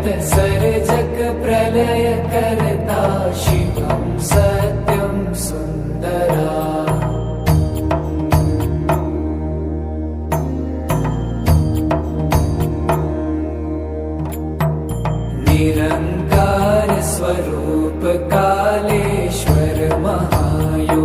सर्जक प्रलय कर्ता शिवं सत्यं सुन्दरा निरंकार स्वरूप कालेश्वर महायोगीश्वरा